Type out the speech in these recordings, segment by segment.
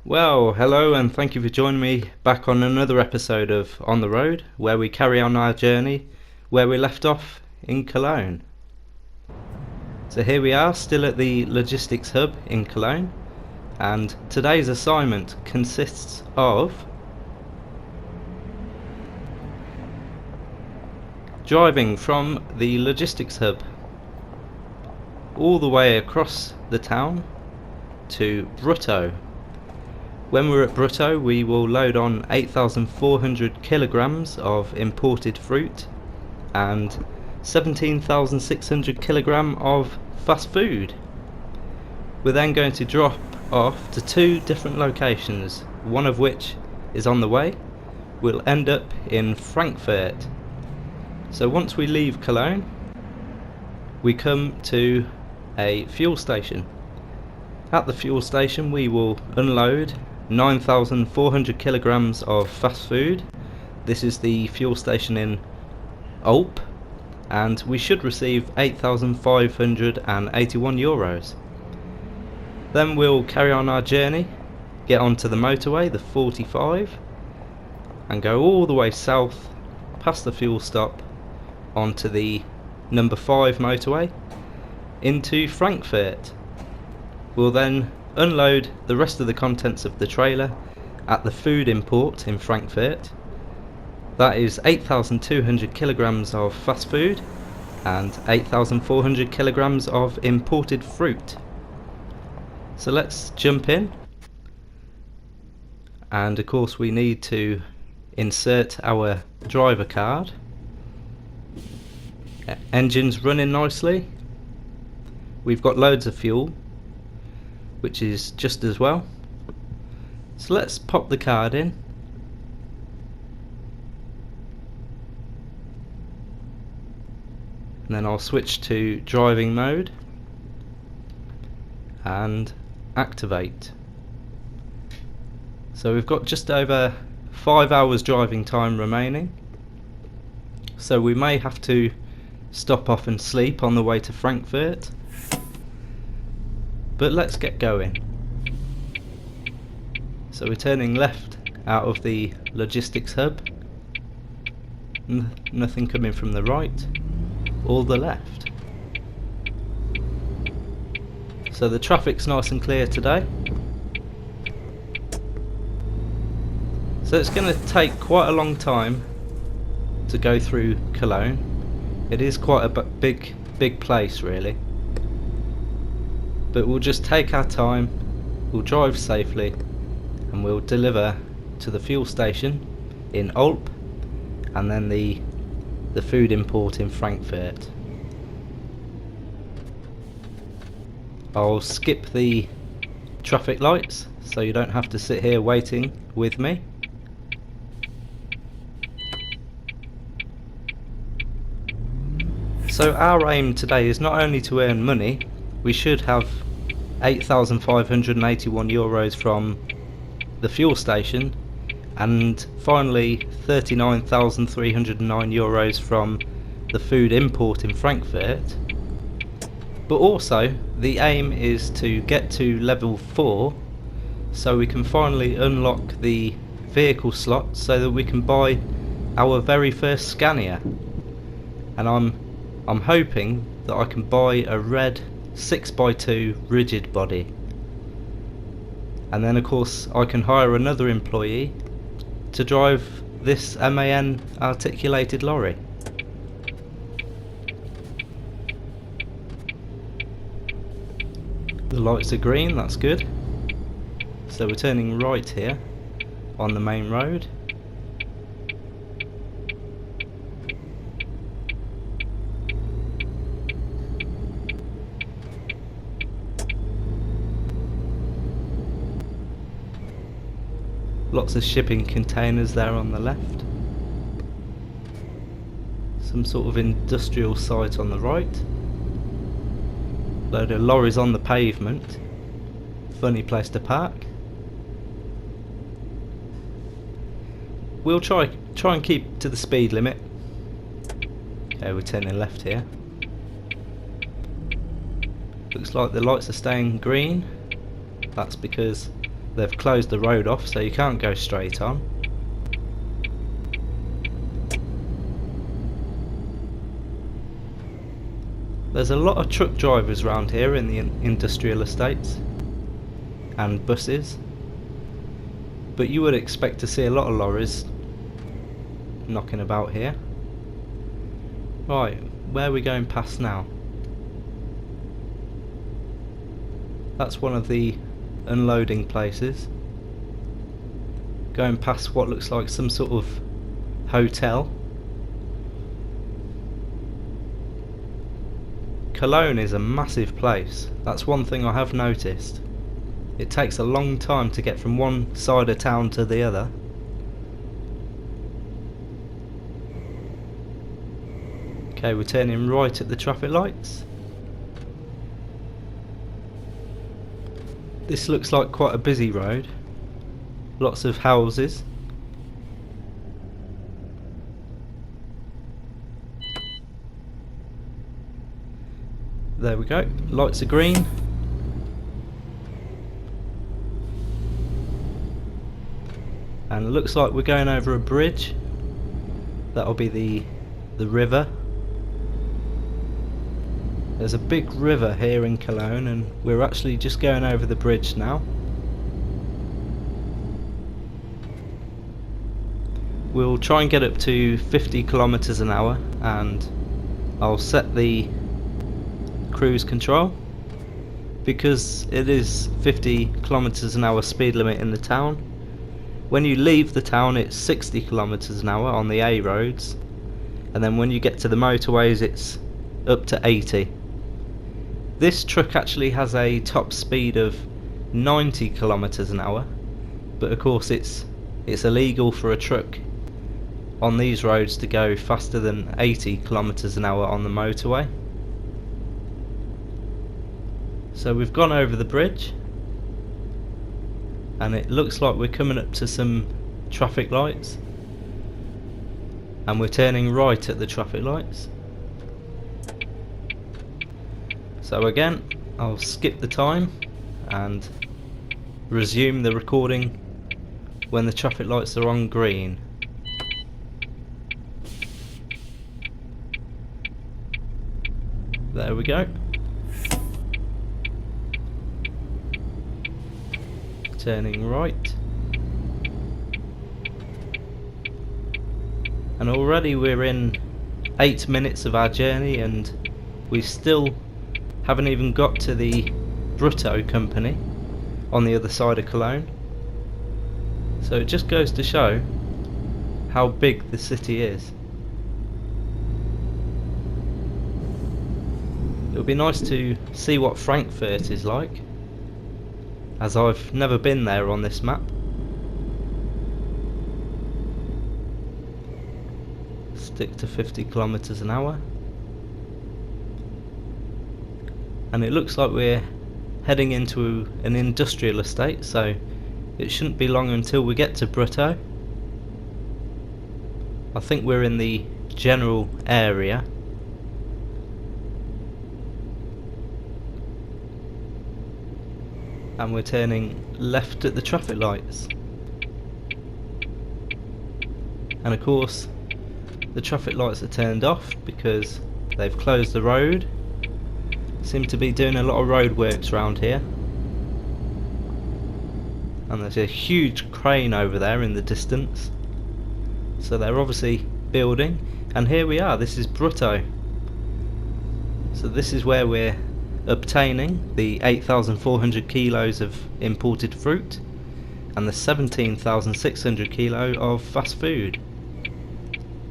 Well, hello and thank you for joining me back on another episode of On the Road, where we carry on our journey where we left off in Cologne. So here we are, still at the logistics hub in Cologne, and today's assignment consists of driving from the logistics hub all the way across the town to Brutto. When we're at Brutto, we will load on 8,400 kilograms of imported fruit and 17,600 kilograms of fast food. We're then going to drop off to two different locations, one of which is on the way. We'll end up in Frankfurt. So once we leave Cologne, we come to a fuel station. At the fuel station we will unload 9,400 kilograms of fast food. This is the fuel station in Ulp, and we should receive 8,581 euros. Then we'll carry on our journey, get onto the motorway, the 45, and go all the way south past the fuel stop onto the number 5 motorway into Frankfurt. We'll then unload the rest of the contents of the trailer at the food import in Frankfurt. That is 8,200 kilograms of fast food and 8,400 kilograms of imported fruit. So let's jump in, and of course we need to insert our driver card. Engine's running nicely. We've got loads of fuel, which is just as well. So let's pop the card in. And then I'll switch to driving mode and activate. So we've got just over 5 hours driving time remaining. So we may have to stop off and sleep on the way to Frankfurt. But let's get going. So we're turning left out of the logistics hub. Nothing coming from the right or the left. So the traffic's nice and clear today. So it's going to take quite a long time to go through Cologne. It is quite a big place really. But we'll just take our time, we'll drive safely, and we'll deliver to the fuel station in Ulp, and then the food import in Frankfurt. I'll skip the traffic lights so you don't have to sit here waiting with me. So our aim today is not only to earn money. We should have 8,581 euros from the fuel station, and finally 39,309 euros from the food import in Frankfurt. But also the aim is to get to level 4 so we can finally unlock the vehicle slot so that we can buy our very first Scania. And I'm hoping that I can buy a red 6x2 rigid body, and then of course I can hire another employee to drive this MAN articulated lorry. The lights are green, that's good. So we're turning right here on the main road. Lots of shipping containers there on the left. Some sort of industrial site on the right. Load of lorries on the pavement. Funny place to park. We'll try and keep to the speed limit. Okay, we're turning left here. Looks like the lights are staying green. That's because they've closed the road off so you can't go straight on. There's a lot of truck drivers around here in the industrial estates and buses, but you would expect to see a lot of lorries knocking about here. Right, where are we going past now? That's one of the unloading places. Going past what looks like some sort of hotel. Cologne is a massive place. That's one thing I have noticed. It takes a long time to get from one side of town to the other. Okay, we're turning right at the traffic lights. This looks like quite a busy road. Lots of houses. There we go, lights are green. And it looks like we're going over a bridge. That'll be the river. There's a big river here in Cologne and we're actually just going over the bridge now. We'll try and get up to 50 kilometers an hour and I'll set the cruise control because it is 50 kilometers an hour speed limit in the town. When you leave the town it's 60 kilometers an hour on the A roads, and then when you get to the motorways it's up to 80. This truck actually has a top speed of 90 kilometers an hour, but of course it's illegal for a truck on these roads to go faster than 80 kilometers an hour on the motorway. So we've gone over the bridge and it looks like we're coming up to some traffic lights and we're turning right at the traffic lights. So again, I'll skip the time and resume the recording when the traffic lights are on green. There we go. Turning right. And already we're in 8 minutes of our journey and we still haven't even got to the Brutto company on the other side of Cologne. So it just goes to show how big the city is. It would be nice to see what Frankfurt is like, as I've never been there on this map. Stick to 50 kilometers an hour. And it looks like we're heading into an industrial estate, so it shouldn't be long until we get to Brutto. I think we're in the general area. And we're turning left at the traffic lights. And of course the traffic lights are turned off because they've closed the road. Seem to be doing a lot of road works around here. And there's a huge crane over there in the distance. So they're obviously building. And here we are, this is Brutto. So this is where we're obtaining the 8,400 kilos of imported fruit and the 17,600 kilo of fast food.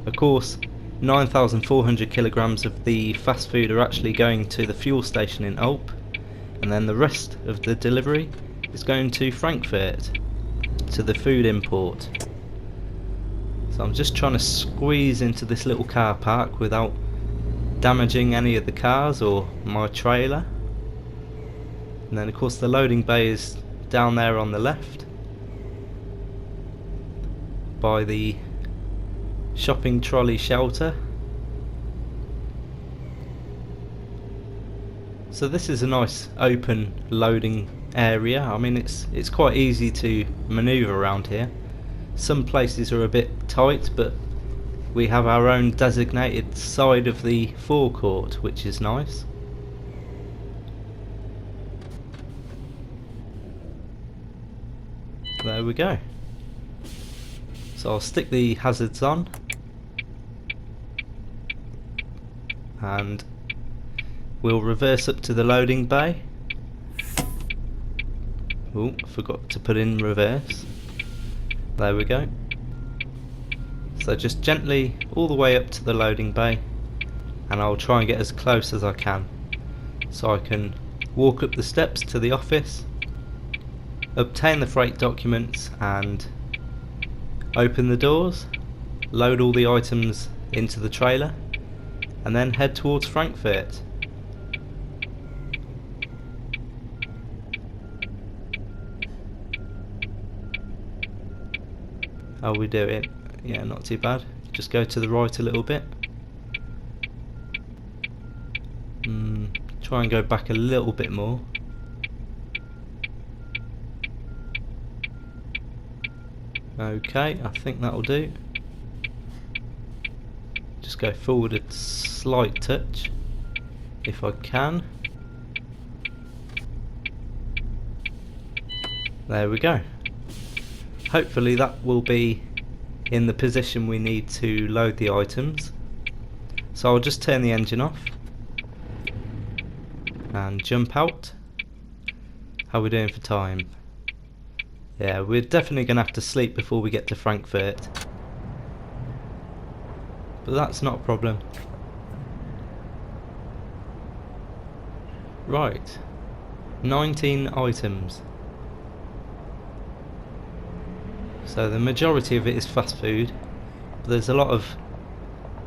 Of course, 9,400 kilograms of the fast food are actually going to the fuel station in Ulp, and then the rest of the delivery is going to Frankfurt, to the food import. So I'm just trying to squeeze into this little car park without damaging any of the cars or my trailer. And then of course the loading bay is down there on the left by the shopping trolley shelter. So this is a nice open loading area. I mean, it's quite easy to manoeuvre around here. Some places are a bit tight, but we have our own designated side of the forecourt, which is nice. There we go. So I'll stick the hazards on, and we'll reverse up to the loading bay. Oh, I forgot to put in reverse. There we go. So just gently all the way up to the loading bay, and I'll try and get as close as I can so I can walk up the steps to the office, obtain the freight documents and open the doors, load all the items into the trailer, and then head towards Frankfurt. How we do it? Yeah, not too bad. Just go to the right a little bit. Try and go back a little bit more. Okay, I think that'll do. Just go forward a slight touch, if I can. There we go. Hopefully that will be in the position we need to load the items. So I'll just turn the engine off and jump out. How are we doing for time? Yeah, we're definitely going to have to sleep before we get to Frankfurt, but that's not a problem. Right, 19 items. So the majority of it is fast food, but there's a lot of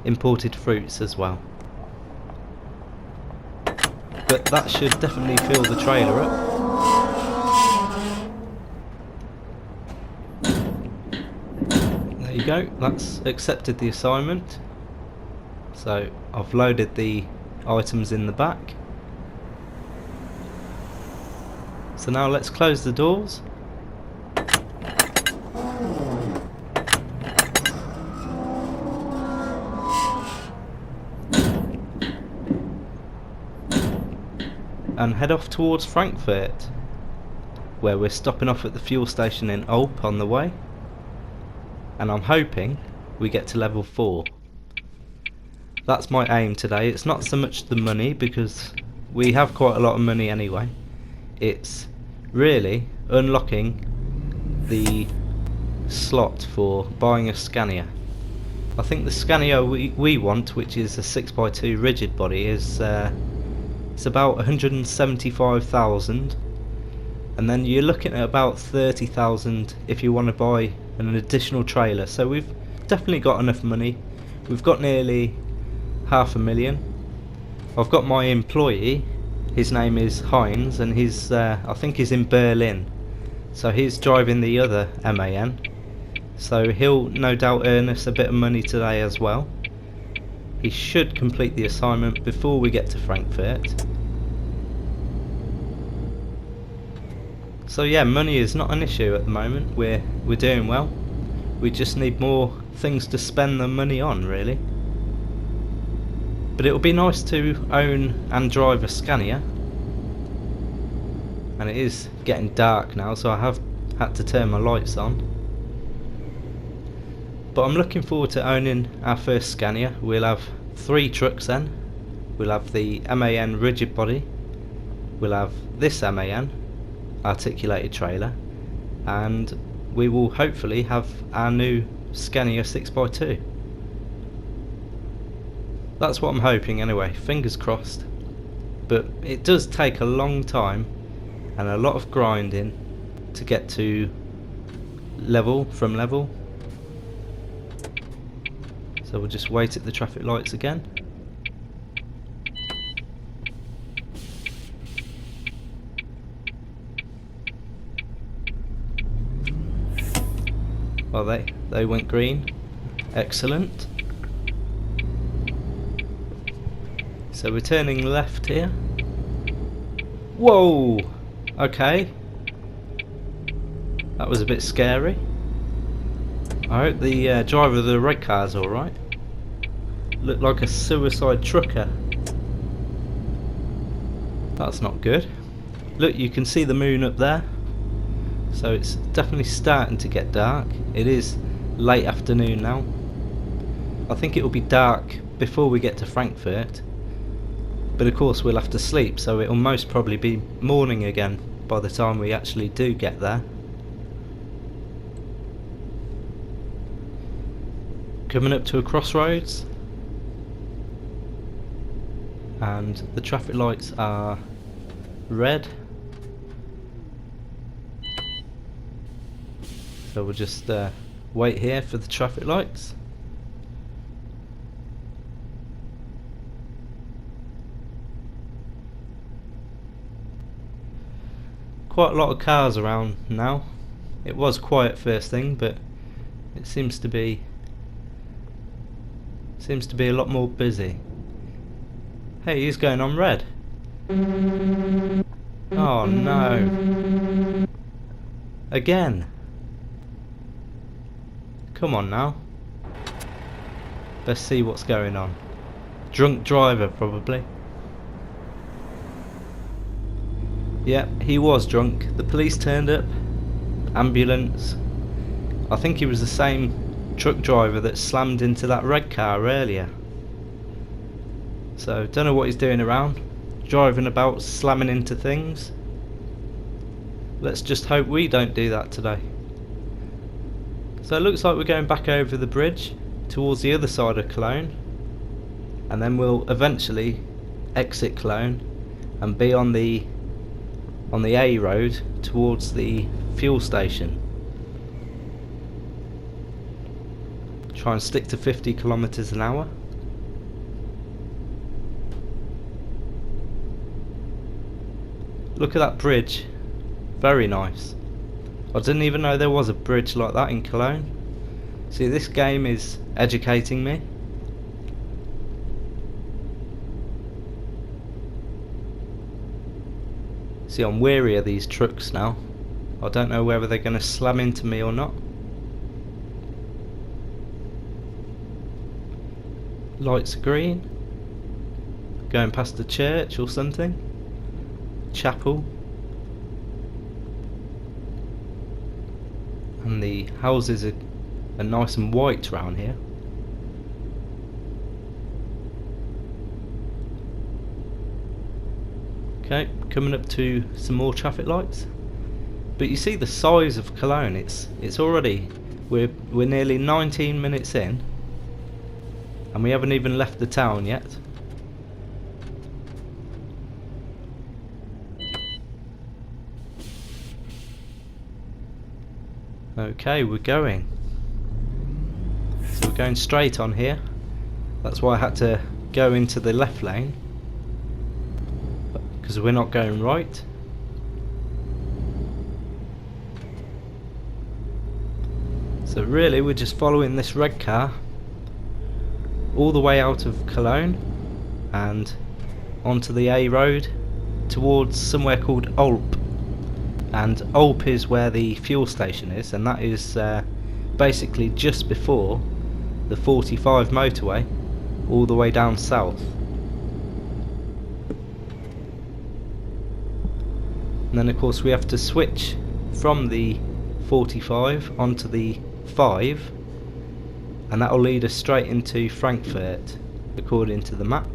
imported fruits as well. But that should definitely fill the trailer up. There you go, that's accepted the assignment. So I've loaded the items in the back. So now let's close the doors. And head off towards Frankfurt, where we're stopping off at the fuel station in Ulp on the way, and I'm hoping we get to level 4. That's my aim today. It's not so much the money, because we have quite a lot of money anyway. It's really unlocking the slot for buying a Scania. I think the Scania we want, which is a 6x2 rigid body, is it's about 175,000, and then you're looking at about 30,000 if you want to buy an additional trailer. So we've definitely got enough money. We've got nearly 500,000. I've got my employee, his name is Heinz, and he's I think he's in Berlin, so he's driving the other MAN, so he'll no doubt earn us a bit of money today as well. He should complete the assignment before we get to Frankfurt. So yeah, money is not an issue at the moment. We're doing well. We just need more things to spend the money on, really. But it will be nice to own and drive a Scania. And it is getting dark now, so I have had to turn my lights on. But I'm looking forward to owning our first Scania. We'll have 3 trucks then. We'll have the MAN rigid body, we'll have this MAN articulated trailer, and we will hopefully have our new Scania 6x2. That's what I'm hoping anyway, fingers crossed. But it does take a long time and a lot of grinding to get to level from level. So we'll just wait at the traffic lights again. Well, they went green. Excellent. So we're turning left here. Whoa! Okay. That was a bit scary. I hope the driver of the red car's alright. Looked like a suicide trucker. That's not good. Look, you can see the moon up there. So it's definitely starting to get dark. It is late afternoon now. I think it will be dark before we get to Frankfurt. But of course we'll have to sleep, so it will most probably be morning again by the time we actually do get there. Coming up to a crossroads. And the traffic lights are red. So we'll just wait here for the traffic lights. Quite a lot of cars around now. It was quiet first thing, but it seems to be a lot more busy. Hey, he's going on red. Oh no. Again. Come on now. Let's see what's going on. Drunk driver, probably. Yep, he was drunk. The police turned up. Ambulance. I think he was the same truck driver that slammed into that red car earlier. So, don't know what he's doing around. Driving about, slamming into things. Let's just hope we don't do that today. So it looks like we're going back over the bridge towards the other side of Cologne. And then we'll eventually exit Cologne and be on the A road towards the fuel station. Try and stick to 50 kilometers an hour. Look at that bridge. Very nice. I didn't even know there was a bridge like that in Cologne. See, this game is educating me. See, I'm weary of these trucks now. I don't know whether they're going to slam into me or not. Lights are green. Going past the church or something. Chapel. And the houses are nice and white around here. Okay, coming up to some more traffic lights. But you see the size of Cologne. It's already we're nearly 19 minutes in, and we haven't even left the town yet. Okay, we're going. So we're going straight on here. That's why I had to go into the left lane, because we're not going right. So really we're just following this red car all the way out of Cologne and onto the A road towards somewhere called Olp. And Olp is where the fuel station is, and that is basically just before the 45 motorway all the way down south. And then of course we have to switch from the 45 onto the 5, and that will lead us straight into Frankfurt according to the map.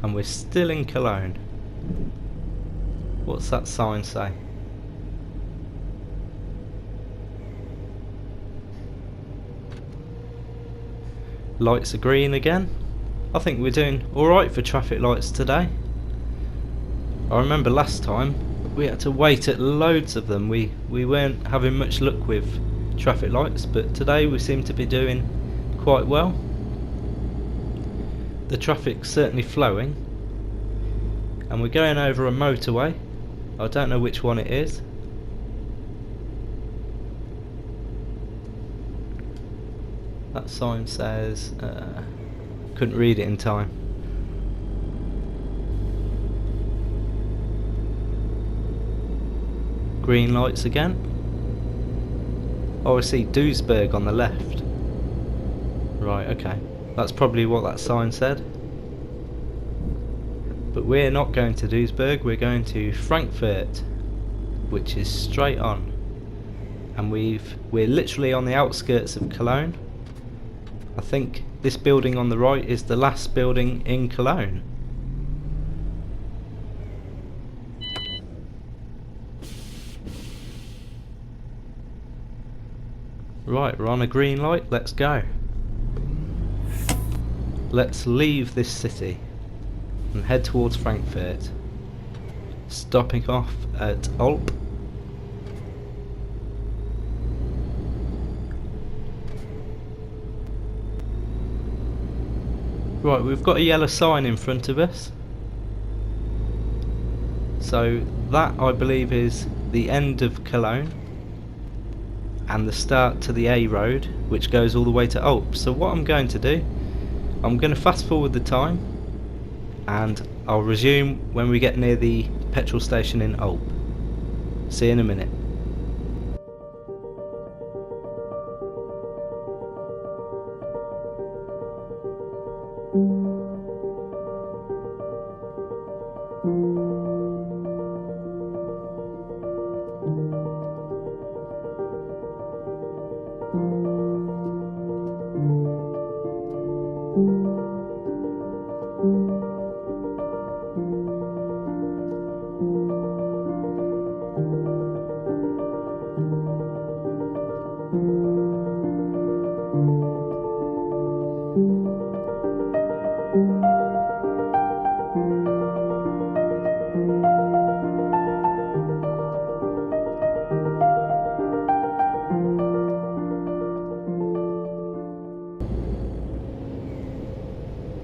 And we're still in Cologne. What's that sign say? Lights are green again. I think we're doing alright for traffic lights today. I remember last time we had to wait at loads of them. We weren't having much luck with traffic lights, but today we seem to be doing quite well. The traffic's certainly flowing, and we're going over a motorway. I don't know which one it is. That sign says couldn't read it in time. Green lights again. Oh, I see Duisburg on the left. Right, okay. That's probably what that sign said. But we're not going to Duisburg, we're going to Frankfurt, which is straight on. And we're literally on the outskirts of Cologne. I think this building on the right is the last building in Cologne. Right, we're on a green light, let's go. Let's leave this city and head towards Frankfurt, stopping off at Alp. Right, we've got a yellow sign in front of us, so that I believe is the end of Cologne and the start to the A road, which goes all the way to Alp. So what I'm going to do, I'm going to fast forward the time and I'll resume when we get near the petrol station in Alp. See you in a minute.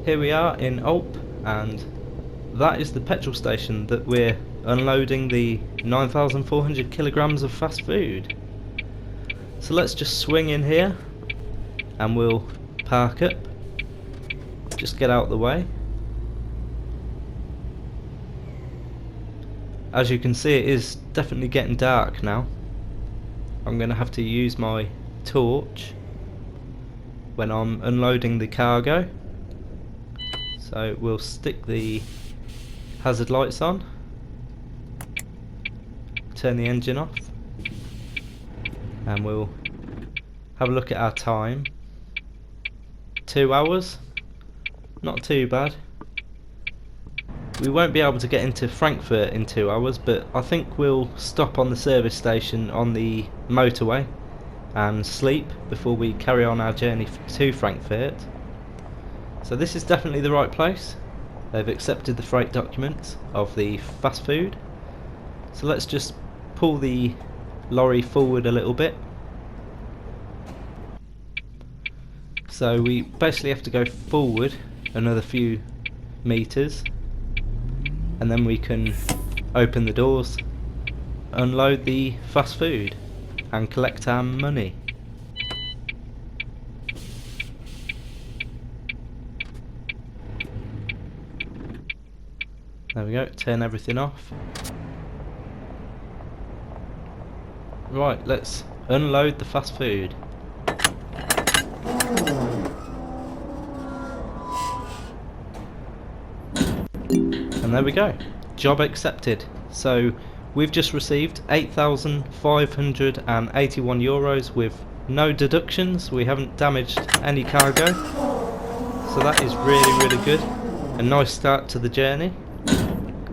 Here we are in Alp, and that is the petrol station that we're unloading the 9,400 kilograms of fast food. So let's just swing in here and we'll park up, just get out of the way. As you can see, it is definitely getting dark now. I'm going to have to use my torch when I'm unloading the cargo. So we'll stick the hazard lights on, turn the engine off, and we'll have a look at our time. 2 hours, not too bad. We won't be able to get into Frankfurt in 2 hours, but I think we'll stop on the service station on the motorway and sleep before we carry on our journey to Frankfurt. So this is definitely the right place. They've accepted the freight documents of the fast food. So let's just pull the lorry forward a little bit. So we basically have to go forward another few meters, and then we can open the doors, unload the fast food and collect our money. There we go, turn everything off. Right, let's unload the fast food. And there we go, job accepted. So we've just received 8,581 euros with no deductions. We haven't damaged any cargo, so that is really good. A nice start to the journey.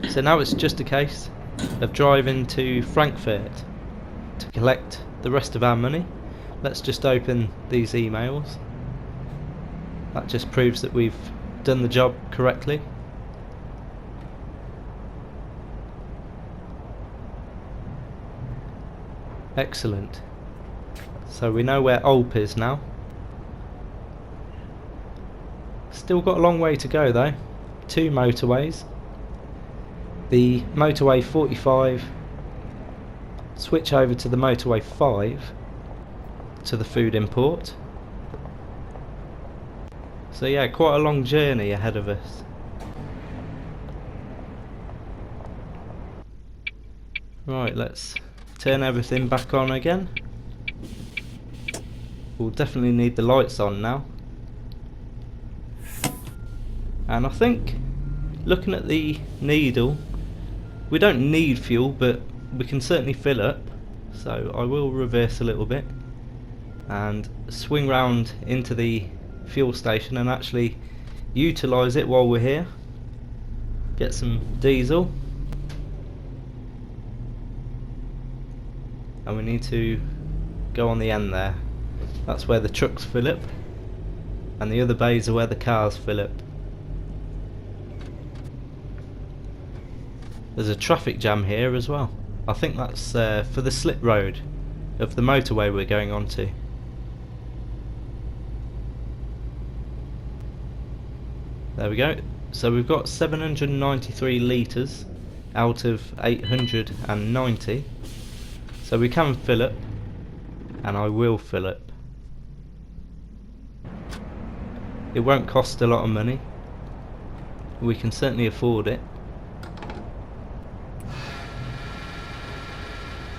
So now it's just a case of driving to Frankfurt to collect the rest of our money. Let's just open these emails. That just proves that we've done the job correctly. Excellent. So we know where Alp is now. Still got a long way to go though. 2 motorways. The motorway 45, switch over to the motorway 5 to the food import. So yeah, quite a long journey ahead of us. Right, let's turn everything back on again. We'll definitely need the lights on now. And I think, looking at the needle, we don't need fuel, but we can certainly fill up. So I will reverse a little bit and swing round into the fuel station and actually utilise it while we're here. Get some diesel. And we need to go on the end there. That's where the trucks fill up, and the other bays are where the cars fill up. There's a traffic jam here as well. I think that's for the slip road of the motorway we're going onto. There we go. So we've got 793 litres out of 890. So we can fill up, and I will fill up. It won't cost a lot of money. We can certainly afford it.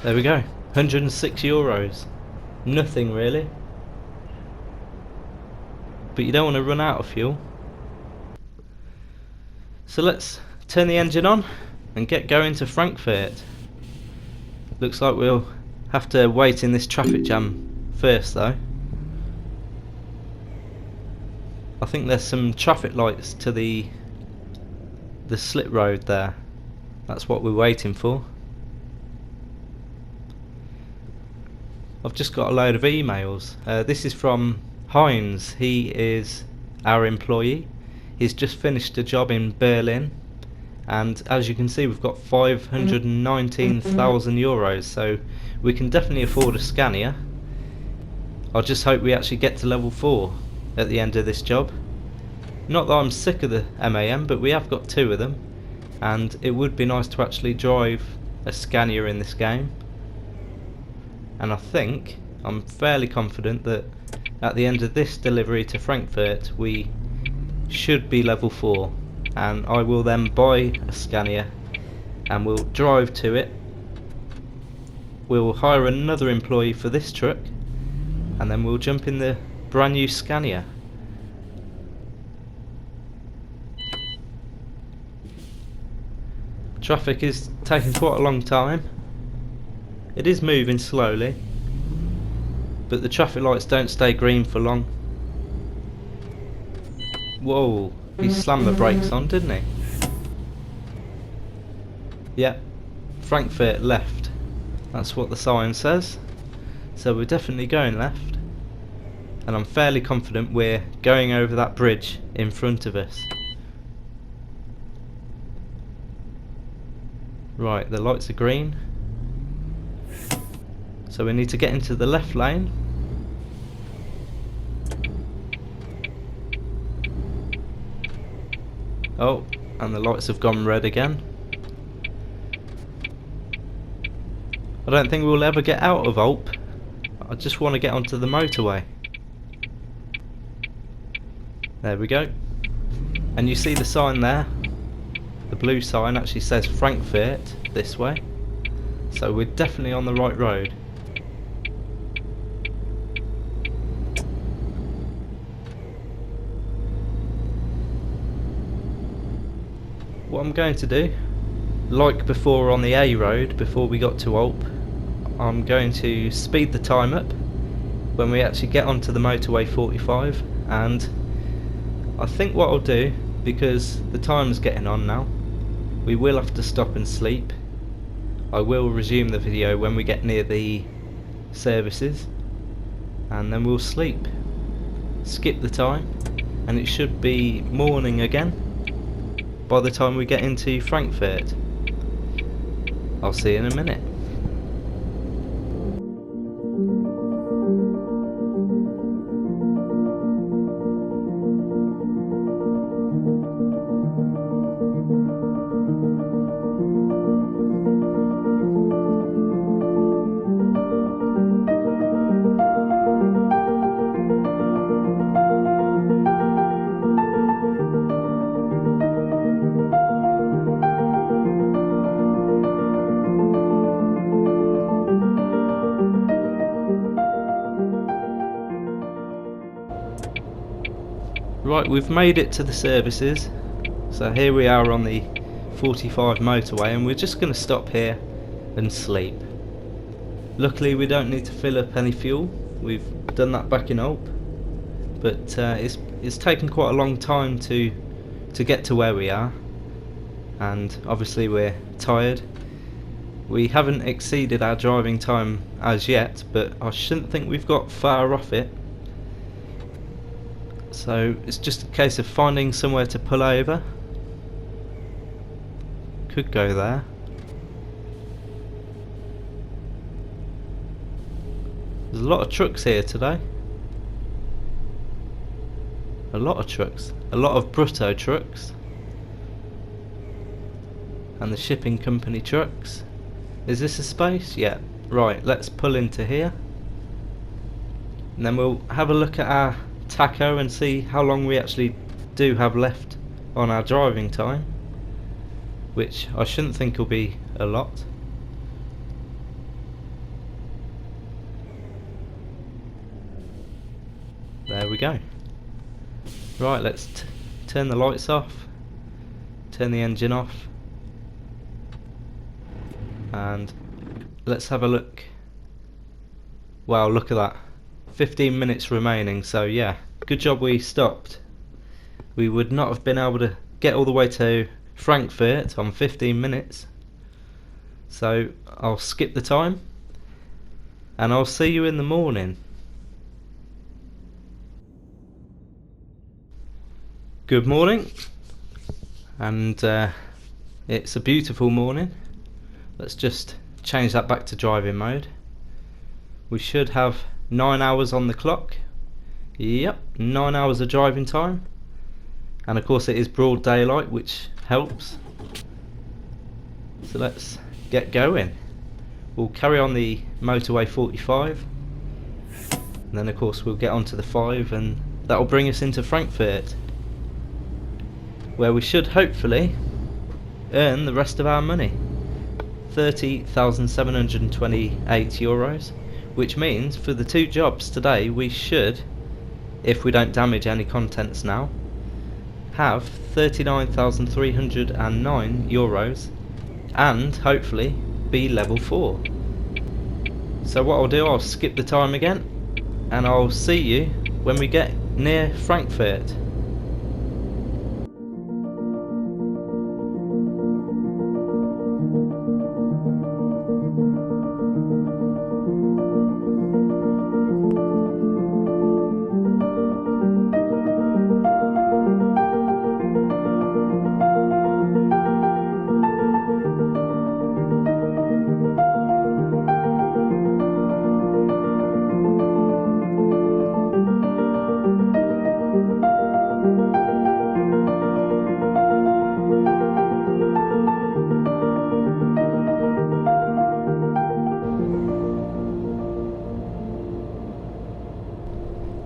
There we go, 106 euros. Nothing really. But you don't want to run out of fuel. So let's turn the engine on and get going to Frankfurt. Looks like we'll have to wait in this traffic jam first though. I think there's some traffic lights to the slip road there. That's what we're waiting for. I've just got a load of emails. This is from Heinz. He is our employee. He's just finished a job in Berlin, and as you can see we've got 519,000 euros, so we can definitely afford a Scania. I just hope we actually get to level 4 at the end of this job. Not that I'm sick of the MAN, but we have got 2 of them, and it would be nice to actually drive a Scania in this game. And I think, I'm fairly confident that at the end of this delivery to Frankfurt we should be level 4, and I will then buy a Scania and we'll drive to it. We'll hire another employee for this truck, and then we'll jump in the brand new Scania. Traffic is taking quite a long time. It is moving slowly, but the traffic lights don't stay green for long. Whoa, he slammed the brakes on, didn't he? Yep, Frankfurt left. That's what the sign says. So we're definitely going left, and I'm fairly confident we're going over that bridge in front of us. Right, the lights are green, so we need to get into the left lane. Oh, and the lights have gone red again. I don't think we'll ever get out of Alp. I just want to get onto the motorway. There we go. And you see the sign there? The blue sign actually says Frankfurt this way. So we're definitely on the right road. What I'm going to do, like before on the A road, before we got to Alp, I'm going to speed the time up when we actually get onto the motorway 45, and I think what I'll do, because the time's getting on now, we will have to stop and sleep. I will resume the video when we get near the services, and then we'll sleep, skip the time, and it should be morning again by the time we get into Frankfurt. I'll see you in a minute. Right, we've made it to the services. So here we are on the 45 motorway, and we're just going to stop here and sleep. Luckily we don't need to fill up any fuel. We've done that back in Ulp, but it's taken quite a long time to get to where we are, and obviously we're tired. We haven't exceeded our driving time as yet, but I shouldn't think we've got far off it. So it's just a case of finding somewhere to pull over. Could go there. There's a lot of trucks here today. A lot of trucks. A lot of Brutto trucks. And the shipping company trucks. Is this a space? Yeah. Right, let's pull into here. And then we'll have a look at our tacho and see how long we actually do have left on our driving time. Which I shouldn't think will be a lot. There we go. Right, let's turn the lights off, turn the engine off, and let's have a look. Wow, look at that. 15 minutes remaining, so yeah, good job we stopped. We would not have been able to get all the way to Frankfurt on 15 minutes. So I'll skip the time, and I'll see you in the morning. Good morning, and it's a beautiful morning. Let's just change that back to driving mode. We should have 9 hours on the clock. Yep, 9 hours of driving time, and of course it is broad daylight, which helps. So let's get going. We'll carry on the motorway 45, and then of course we'll get onto the 5, and that'll bring us into Frankfurt, where we should hopefully earn the rest of our money. 30,728 euros, which means for the 2 jobs today we should, if we don't damage any contents now, have 39,309 euros and hopefully be level 4. So what I'll do, I'll skip the time again, and I'll see you when we get near Frankfurt.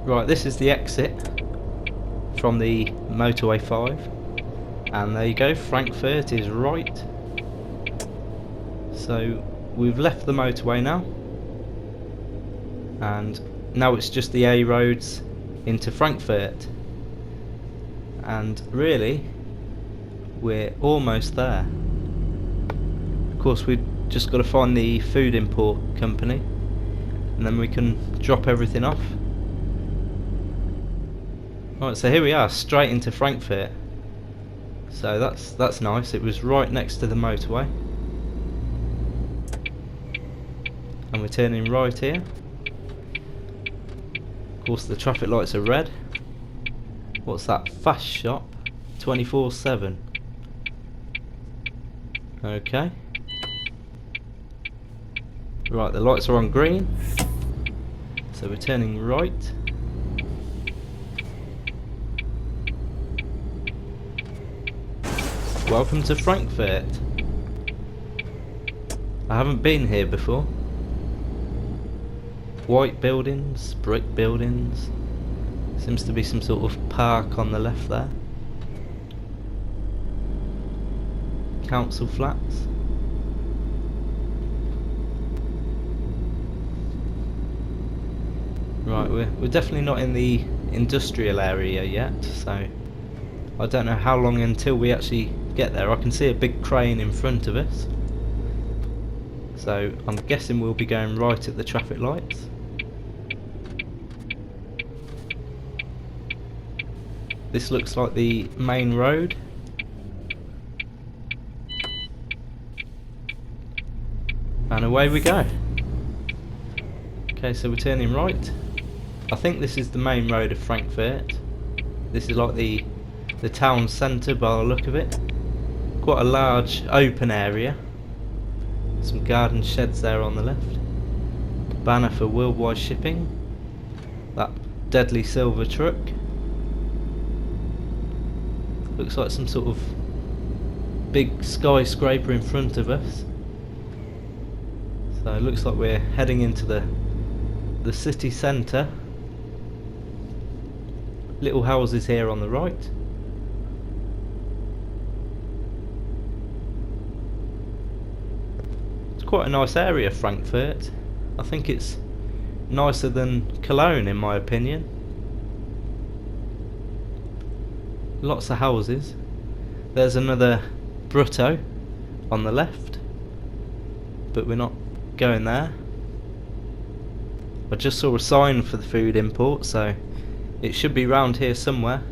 Right, this is the exit from the motorway 5, and there you go, Frankfurt is right. So we've left the motorway now, and now it's just the A roads into Frankfurt, and really we're almost there. Of course we've just got to find the food import company, and then we can drop everything off. Right, so here we are, straight into Frankfurt. So that's nice. It was right next to the motorway, and we're turning right here. Of course the traffic lights are red. What's that? Fast shop 24/7. Okay. Right, the lights are on green, so we're turning right. Welcome to Frankfurt. I haven't been here before. White buildings, brick buildings. Seems to be some sort of park on the left there. Council flats. Right, we're definitely not in the industrial area yet, so I don't know how long until we actually get there. I can see a big crane in front of us, so I'm guessing we'll be going right at the traffic lights. This looks like the main road. And away we go. Okay, so we're turning right. I think this is the main road of Frankfurt. This is like the town centre by the look of it. Quite a large open area. Some garden sheds there on the left. Banner for worldwide shipping. That deadly silver truck. Looks like some sort of big skyscraper in front of us. So it looks like we're heading into the city centre. Little houses here on the right. It's quite a nice area, Frankfurt. I think it's nicer than Cologne in my opinion. Lots of houses. There's another Brutto on the left, but we're not going there. I just saw a sign for the food import, so it should be round here somewhere.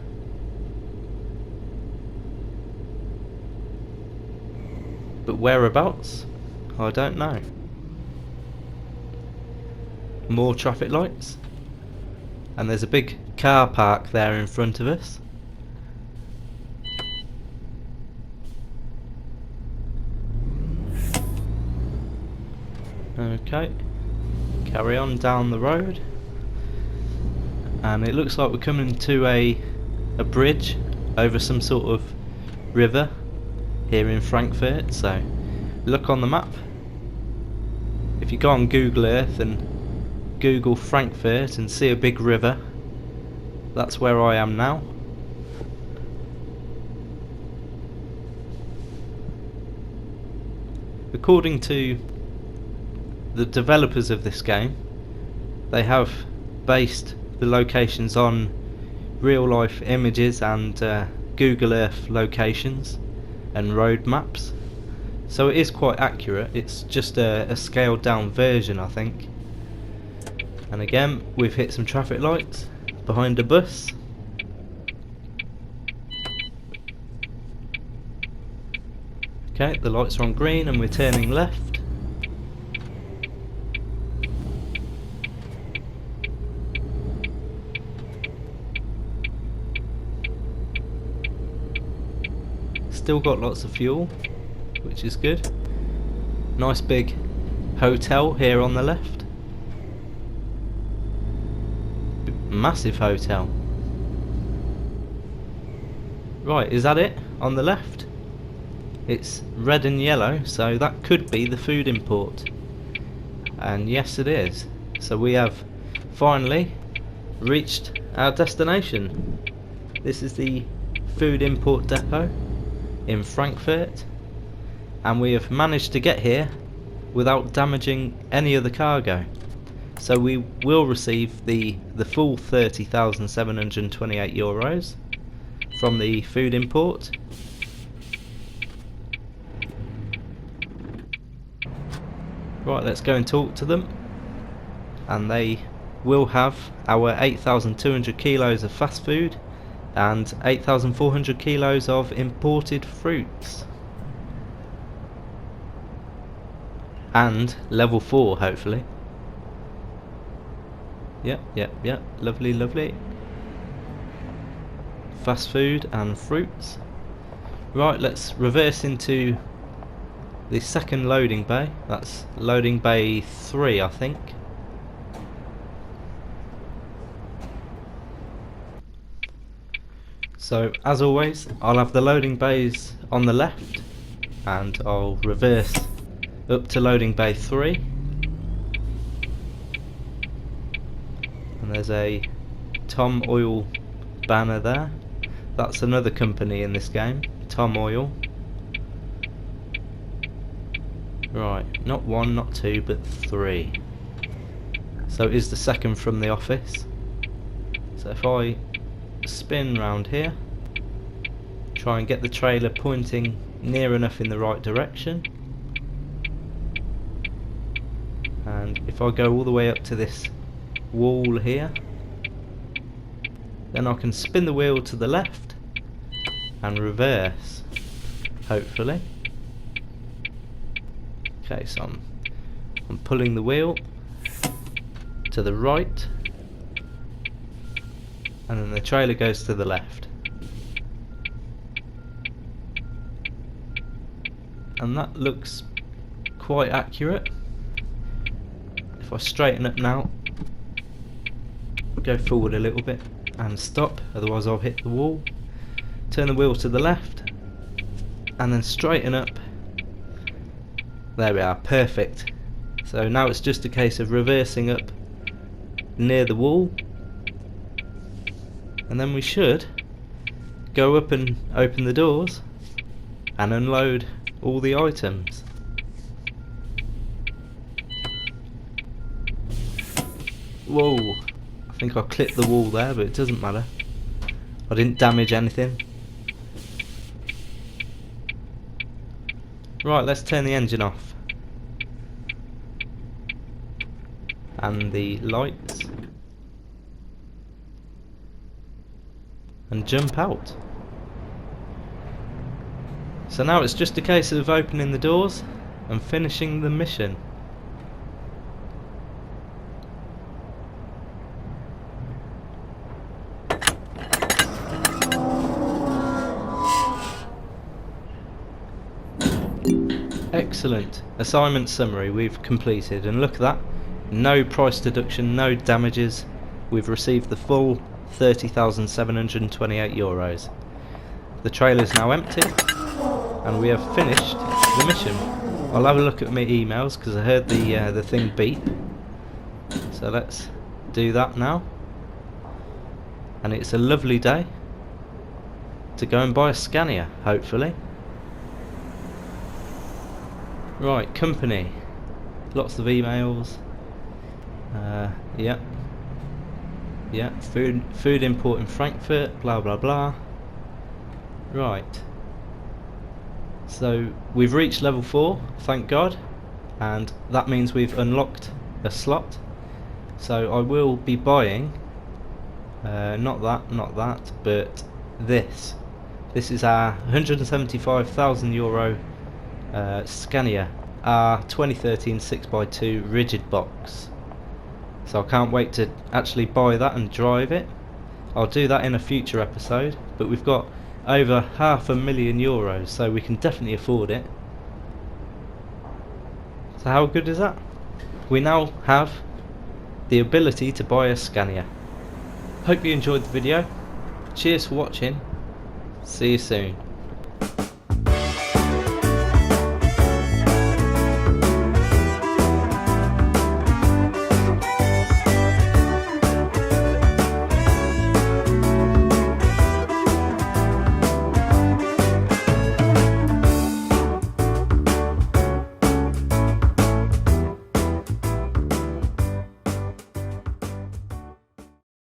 But whereabouts? I don't know. More traffic lights. And there's a big car park there in front of us. Okay, carry on down the road, and it looks like we're coming to a bridge over some sort of river here in Frankfurt. So look on the map. If you go on Google Earth and Google Frankfurt and see a big river, that's where I am now. According to the developers of this game, they have based the locations on real life images and Google Earth locations and road maps, so it is quite accurate. It's just a scaled down version, I think. And again, we've hit some traffic lights behind a bus. Okay, the lights are on green and we're turning left. Still got lots of fuel, which is good. Nice big hotel here on the left. Massive hotel. Right, is that it on the left? It's red and yellow, so that could be the food import. And yes, it is. So we have finally reached our destination. This is the food import depot in Frankfurt, and we have managed to get here without damaging any of the cargo. So we will receive the full 30,728 euros from the food import. Right, let's go and talk to them, and they will have our 8,200 kilos of fast food and 8,400 kilos of imported fruits. And level 4, hopefully. Yep, lovely, lovely. Fast food and fruits. Right, let's reverse into the second loading bay. That's loading bay 3, I think. So, as always, I'll have the loading bays on the left, and I'll reverse up to loading bay 3. And there's a Tom Oil banner there. That's another company in this game, Tom Oil. Right, not 1, not 2, but 3. So it is the second from the office. So So if I spin round here, try and get the trailer pointing near enough in the right direction, and if I go all the way up to this wall here, then I can spin the wheel to the left and reverse, hopefully. Okay, so I'm pulling the wheel to the right, and then the trailer goes to the left. And that looks quite accurate. If I straighten up now, go forward a little bit and stop, otherwise I'll hit the wall. Turn the wheel to the left and then straighten up. There we are, perfect. So now it's just a case of reversing up near the wall, and then we should go up and open the doors and unload all the items. Whoa, I think I clipped the wall there, but it doesn't matter. I didn't damage anything. Right, let's turn the engine off. And the lights. And jump out. So now it's just a case of opening the doors and finishing the mission. Excellent. Assignment summary we've completed, and look at that. No price deduction, no damages. We've received the full €30,728. The trailer's now empty, and we have finished the mission. I'll have a look at my emails because I heard the thing beep. So let's do that now. And it's a lovely day to go and buy a Scania, hopefully. Right, company. Lots of emails. Yeah, food import in Frankfurt, blah blah blah. Right. So we've reached level 4, thank God, and that means we've unlocked a slot. So I will be buying not that, but this. This is our €175,000 Scania, our 2013 6x2 rigid box. So I can't wait to actually buy that and drive it. I'll do that in a future episode, but we've got over €500,000, so we can definitely afford it. So how good is that? We now have the ability to buy a Scania. Hope you enjoyed the video. Cheers for watching. See you soon.